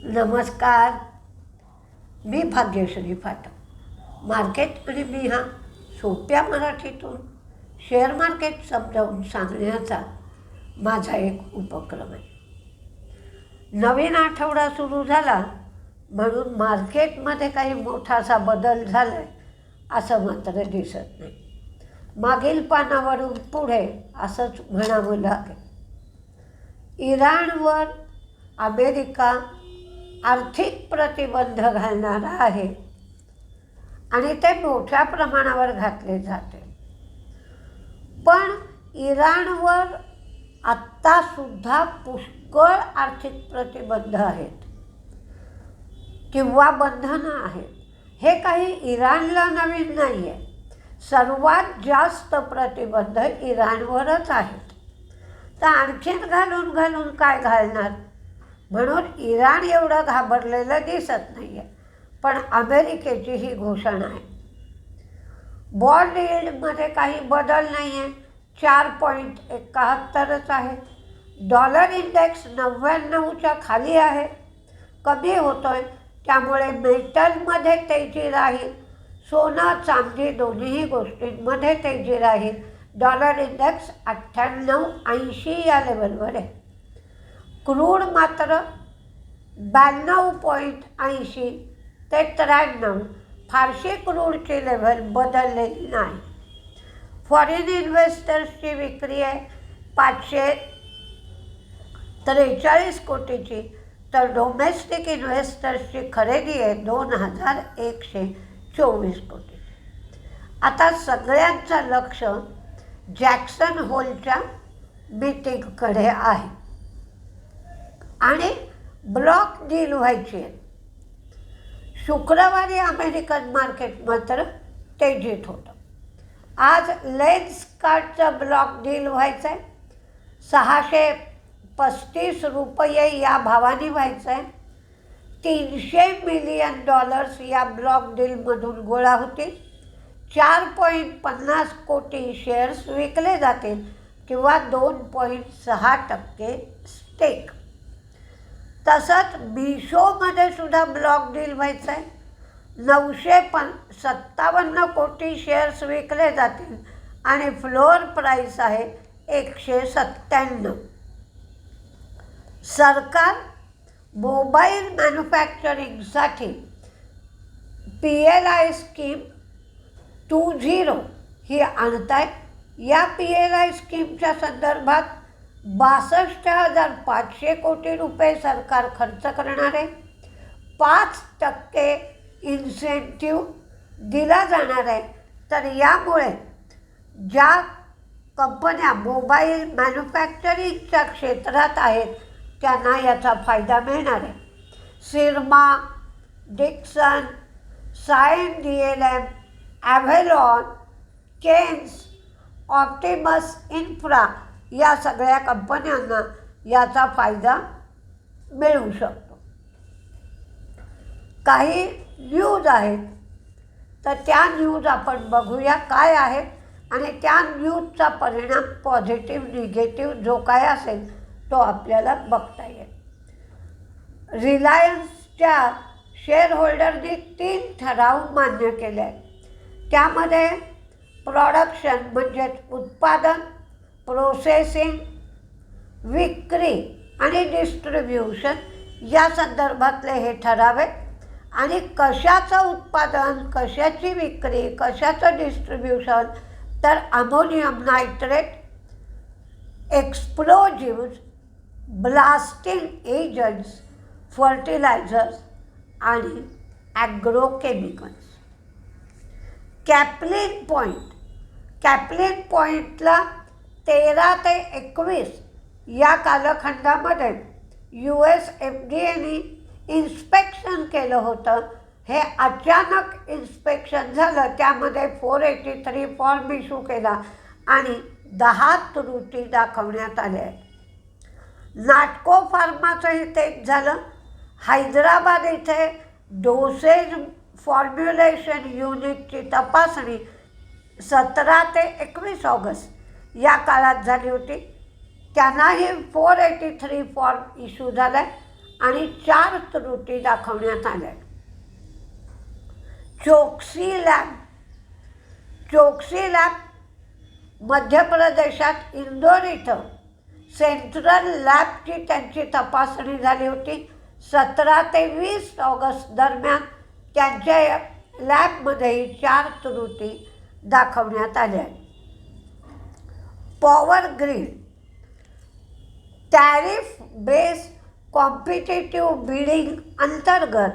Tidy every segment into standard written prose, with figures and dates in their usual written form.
नमस्कार. मी भाग्यश्री फाटक. मार्केट आणि मी हा सोप्या मराठीतून शेअर मार्केट समजावून सांगण्याचा माझा एक उपक्रम आहे. नवीन आठवडा सुरू झाला म्हणून मार्केटमध्ये काही मोठासा बदल झाला आहे असं मात्र दिसत नाही. मागील पानावरून पुढे असंच म्हणावं लागेल. इराणवर अमेरिका आर्थिक प्रतिबंध घालणार आहे आणि ते मोठ्या प्रमाणावर घातले जाते. पण इराणवर आत्तासुद्धा पुष्कळ आर्थिक प्रतिबंध आहेत किंवा बंधनं आहेत. हे काही इराणला नवीन नाही आहे. सर्वात जास्त प्रतिबंध इराणवरच आहेत. तर आणखीन घालून काय घालणार म्हणून इराण एवढं घाबरलेलं दिसत नाही आहे. पण अमेरिकेची ही घोषणा आहे. बॉन्ड यील्डमध्ये काही बदल नाही आहे. 4.71च आहे. डॉलर इंडेक्स 99च्या खाली आहे, कमी होतो आहे. त्यामुळे मेटलमध्ये तेजी राहील. सोनं चांदी दोन्हीही गोष्टींमध्ये तेजी राहील. डॉलर इंडेक्स 98-80 या लेवलवर आहे. क्रूड मात्र 92.80 ते 93. फारशी क्रूडची लेव्हल बदललेली नाही. फॉरेन इन्व्हेस्टर्सची विक्री आहे 543 कोटीची, तर डोमेस्टिक इन्व्हेस्टर्सची खरेदी आहे 2124 कोटीची. आता सगळ्यांचं लक्ष जॅक्सन होलच्या मीटिंगकडे आहे आणि ब्लॉक डील व्हायची आहे. शुक्रवारी अमेरिकन मार्केट मात्र तेजीत होतं. आज लेन्सकार्टचं ब्लॉक डील व्हायचं आहे. 635 रुपये या भावाने व्हायचं आहे. $300 मिलियन या ब्लॉक डीलमधून गोळा होतील. 4.50 कोटी शेअर्स विकले जातील किंवा 2.6% स्टेक. तसंच मिशोमध्ये सुद्धा ब्लॉक डील व्हायचं आहे. 957 कोटी शेअर्स विकले जातील आणि फ्लोअर प्राईस आहे 197. सरकार मोबाईल मॅन्युफॅक्चरिंगसाठी PLI स्कीम 2.0 ही आणत आहे. या PLI स्कीमच्या संदर्भात 62,500 कोटी रुपये सरकार खर्च करणार आहे. 5% इन्सेंटिव्ह दिला जाणार आहे. तर यामुळे ज्या कंपन्या मोबाईल मॅन्युफॅक्चरिंगच्या क्षेत्रात आहेत त्यांना याचा फायदा मिळणार आहे. Syrma, Dixon, Cyient DLM, Avalon, Kaynes, Optimus Infra या सगळ्या कंपन्यांना याचा फायदा मिळू शकतो. काही न्यूज आहेत तर त्या न्यूज आपण बघूया काय आहेत आणि त्या न्यूजचा परिणाम पॉझिटिव्ह निगेटिव्ह जो काय असेल तो आपल्याला बघता येईल. रिलायन्सच्या शेअरहोल्डरनी 3 ठराव मान्य केले आहेत. त्यामध्ये प्रोडक्शन म्हणजेच उत्पादन, प्रोसेसिंग, विक्री आणि डिस्ट्रीब्युशन या संदर्भातले हे ठराव आहेत. आणि कशाचं उत्पादन, कशाची विक्री, कशाचं डिस्ट्रीब्युशन, तर ammonium nitrate, explosives, blasting agents, fertilisers आणि ॲग्रोकेमिकल्स. कॅप्लिन पॉईंटला 13 ते 21 या कालखंडामध्ये US FDAने इन्स्पेक्शन केलं होतं. हे अचानक इन्स्पेक्शन झालं. त्यामध्ये 483 फॉर्म इश्यू केला आणि 10 त्रुटी दाखवण्यात आल्या आहेत. नाटको फार्माचंही तेच झालं. हैदराबाद इथे डोसेज फॉर्म्युलेशन युनिटची तपासणी 17 ते 21 ऑगस्ट या काळात झाली होती. त्यांनाही 483 फॉर्म इश्यू झाला आहे आणि 4 त्रुटी दाखवण्यात आल्या. चोक्सी लॅब मध्य प्रदेशात इंदोर इथं सेंट्रल लॅबची त्यांची तपासणी झाली होती. 17 ते 20 ऑगस्ट दरम्यान त्यांच्या लॅबमध्येही 4 त्रुटी दाखवण्यात आल्या. Power grid tariff base competitive bidding अंतर्गत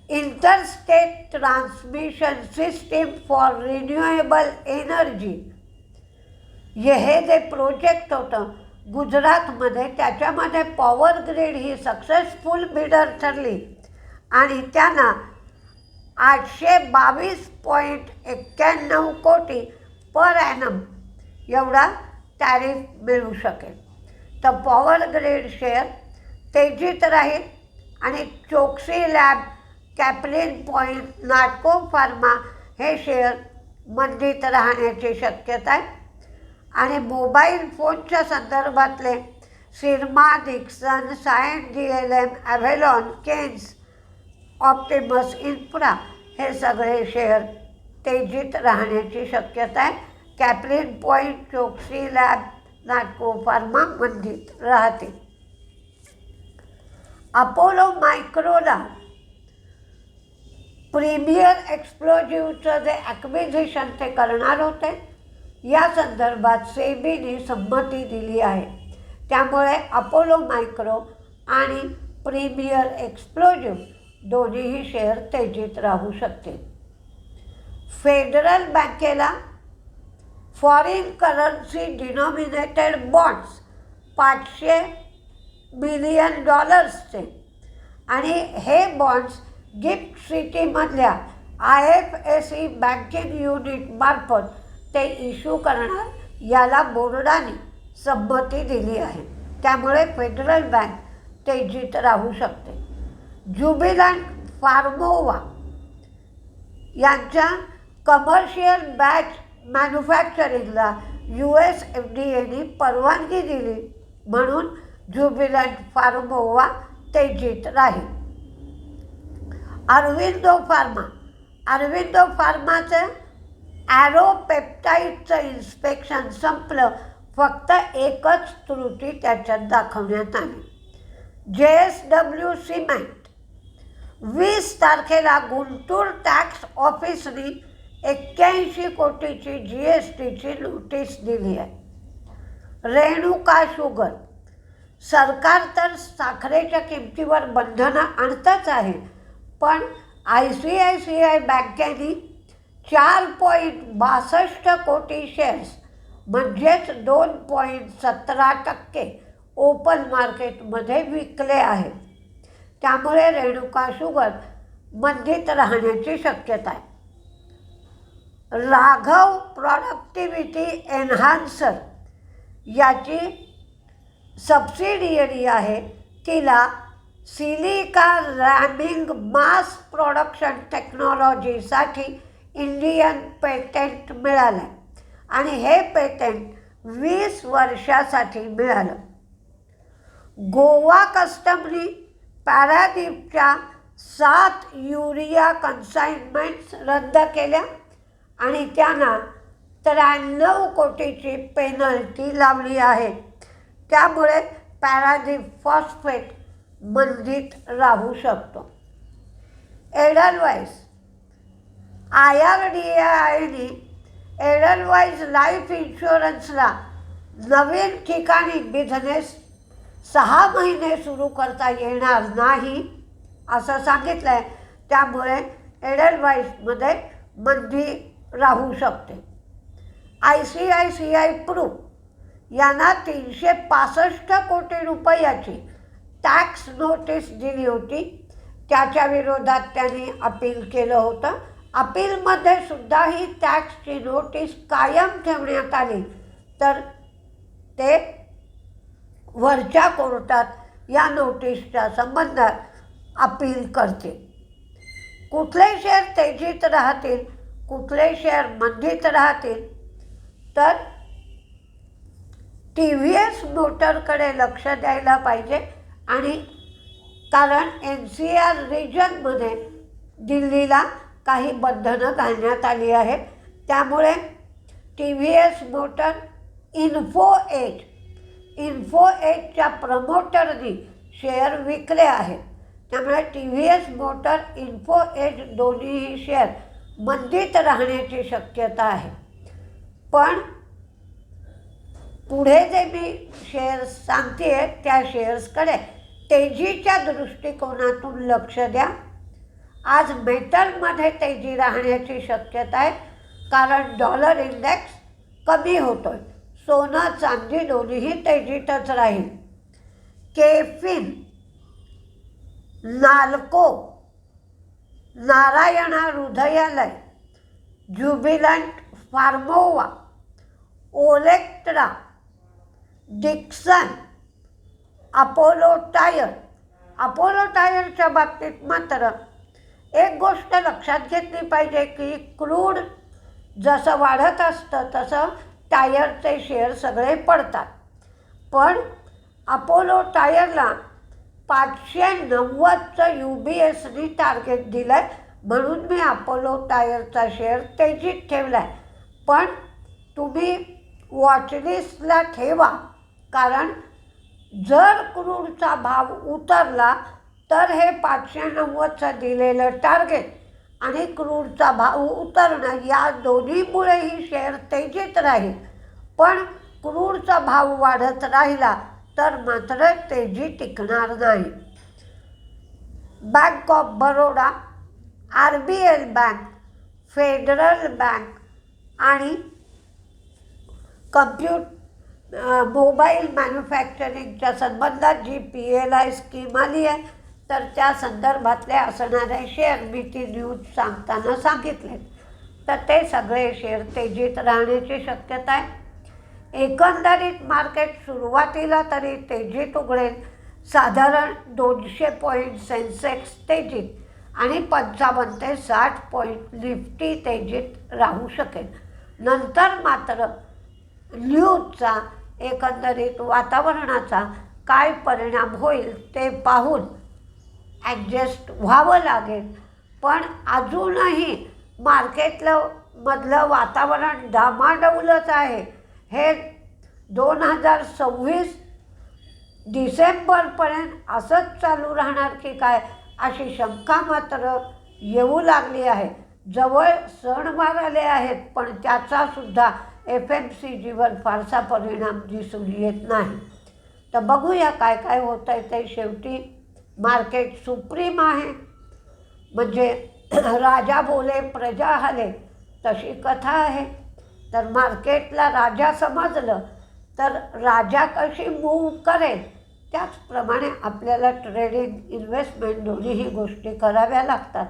interstate transmission system for renewable energy हे जे प्रोजेक्ट होतं गुजरातमध्ये, त्याच्यामध्ये पॉवर ग्रीड ही सक्सेसफुल बिडर ठरली आणि त्यांना 822.91 कोटी पर ॲनम एवढा टॅरिफ मिळू शकेल. तर पॉवर ग्रीड शेअर तेजीत राहील आणि Choksi Lab, Caplin Point, Natco Pharma हे शेअर मंदीत राहण्याची शक्यता आहे. आणि मोबाईल फोनच्या संदर्भातले Syrma, Dixon, Cyient, DLM, Avalon, Kaynes, Optimus Infra हे सगळे शेअर तेजीत राहण्याची शक्यता आहे. Caplin Point, Choksi Lab, Natco Pharma मंदीत राहतील. अपोलो मायक्रोला प्रीमियर एक्सप्लोजिव्हचं जे ॲक्विजिशन ते करणार होते, या संदर्भात सेबीने संमती दिली आहे. त्यामुळे अपोलो मायक्रो आणि प्रीमियर एक्सप्लोजिव्ह दोन्हीही शेअर तेजीत राहू शकतील. फेडरल बँकेला फॉरेन करन्सी डिनॉमिनेटेड बॉन्ड्स $500 मिलियन आणि हे बॉन्ड्स गिफ्ट सिटीमधल्या IFSC बँकिंग युनिटमार्फत ते इश्यू करणार याला बोर्डाने संमती दिली आहे. त्यामुळे फेडरल बँक तेजीत राहू शकते. ज्युबिलंट फार्मोवा यांच्या कमर्शियल बॅच मॅन्युफॅक्चरिंगला US FDAने परवानगी दिली म्हणून ज्युबिलंट फार्मोवा तेजीत राहील. अरविंदो फार्माचं ॲरोपेप्टाईडचं इन्स्पेक्शन संपलं, फक्त एकच त्रुटी त्याच्यात दाखवण्यात आली. JSW सिमेंट 20 तारखेला गुंटूर टॅक्स ऑफिसने 81 कोटीची GSTची नोटीस दिली आहे. रेणुका शुगर सरकार तर साखरेच्या किमतीवर बंधनं आणतच आहे, पण ICICI बँकेने 4.62 कोटी शेअर्स म्हणजेच 2.17% ओपन मार्केटमध्ये विकले आहेत. त्यामुळे रेणुका शुगर मंदीत राहण्याची शक्यता आहे. राघव प्रॉडक्टिव्हिटी एन्हान्सर याची सबसिडियरी आहे, तिला सिलिका रॅमिंग मास प्रोडक्शन टेक्नॉलॉजीसाठी इंडियन पेटंट मिळालं आहे आणि हे पेटंट 20 वर्षासाठी मिळालं. गोवा कस्टमनी पॅरादीपच्या 7 युरिया कन्साइनमेंट्स रद्द केल्या आणि त्यांना 93 कोटीची पेनल्टी लावली आहे. त्यामुळे पॅरादीप फॉस्फेट मंदीत राहू शकतो. एडलवाईज IRDAIने एडलवाईज लाईफ इन्शुरन्सला नवीन ठिकाणी बिझनेस 6 महिने सुरू करता येणार नाही असं सांगितलं आहे. त्यामुळे एडलवाईजमध्ये मंदी राहू शकते. ICICI प्रू यांना 365 कोटी रुपयाची टॅक्स नोटीस दिली होती. त्याच्या विरोधात त्यांनी अपील केलं होतं. अपीलमध्ये सुद्धा ही टॅक्सची नोटीस कायम ठेवण्यात आली तर ते वरच्या कोर्टात या नोटीसच्या संबंधात अपील करतील. कुठले शेअर तेजीत राहतील, कुठले शेअर मंदीत राहतील, तर TVS मोटरकडे लक्ष द्यायला पाहिजे आणि कारण NCR रिजनमध्ये दिल्लीला काही बंधनं घालण्यात आली आहेत. त्यामुळे TVS मोटर इन्फो एजच्या प्रमोटरनी शेअर विकले आहेत. त्यामुळे TVS मोटर इन्फो एज दोन्हीही शेअर मंदीत राहण्याची शक्यता आहे. पण पुढे जे मी शेअर्स सांगते आहे त्या शेअर्सकडे तेजीच्या दृष्टिकोनातून लक्ष द्या. आज मेटलमध्ये तेजी राहण्याची शक्यता आहे, कारण डॉलर इंडेक्स कमी होतोय. सोनं चांदी दोन्हीही तेजीतच राहील. केफिन, नाल्को, नारायणा हृदयालय, ज्युबिलंट फार्मोवा, ओलेक्ट्रा, डिक्सन, अपोलो टायरच्या बाबतीत मात्र एक गोष्ट लक्षात घेतली पाहिजे की क्रूड जसं वाढत असतं तसं टायरचे शेअर सगळे पडतात. पण अपोलो टायरला 590चं UBSनी टार्गेट दिलं आहे, म्हणून मी अपोलो टायरचा शेअर तेजीत ठेवला आहे. पण तुम्ही वॉचलिस्टला ठेवा, कारण जर क्रूडचा भाव उतरला तर हे 590चं दिलेलं टार्गेट आणि क्रूडचा भाव उतरणं या दोन्हीमुळेही शेअर तेजीत राहील. पण क्रूडचा भाव वाढत राहिला तर मात्र तेजी टिकणार नाही. Bank of Baroda, RBL bank, federal bank आणि मोबाईल मॅन्युफॅक्चरिंगच्या संबंधात जी PLI स्कीम आली आहे तर त्या संदर्भातले असणारे शेअर मी ती न्यूज सांगताना सांगितले. तर ते सगळे शेअर तेजीत राहण्याची शक्यता आहे. एकंदरीत मार्केट सुरुवातीला तरी तेजीत उघडेल. साधारण 200 पॉईंट सेन्सेक्स तेजीत आणि 55 ते 60 पॉईंट निफ्टी तेजीत राहू शकेल. नंतर मात्र न्यूजचा एकंदरीत वातावरणाचा काय परिणाम होईल ते पाहून ॲडजस्ट व्हावं लागेल. पण अजूनही मधलं वातावरण डामाडौलच आहे. हे 2026 डिसेंबरपर्यंत असंच चालू राहणार की काय अशी शंका मात्र येऊ लागली आहे. जवळ सणवार आले आहेत, पण त्याचासुद्धा FMCGवर फारसा परिणाम दिसून येत नाही. तर बघूया काय काय होतं आहे ते. शेवटी मार्केट सुप्रीम आहे, म्हणजे राजा बोले प्रजा हले तशी कथा आहे. तर मार्केटला राजा समजलं तर राजा कशी मूव्ह करेल त्याचप्रमाणे आपल्याला ट्रेडिंग इन्व्हेस्टमेंट दोन्हीही गोष्टी कराव्या लागतात.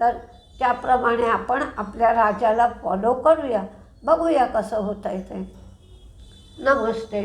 तर त्याप्रमाणे आपण आपल्या राजाला फॉलो करूया. बघूया कसं होतं आहे ते. नमस्ते.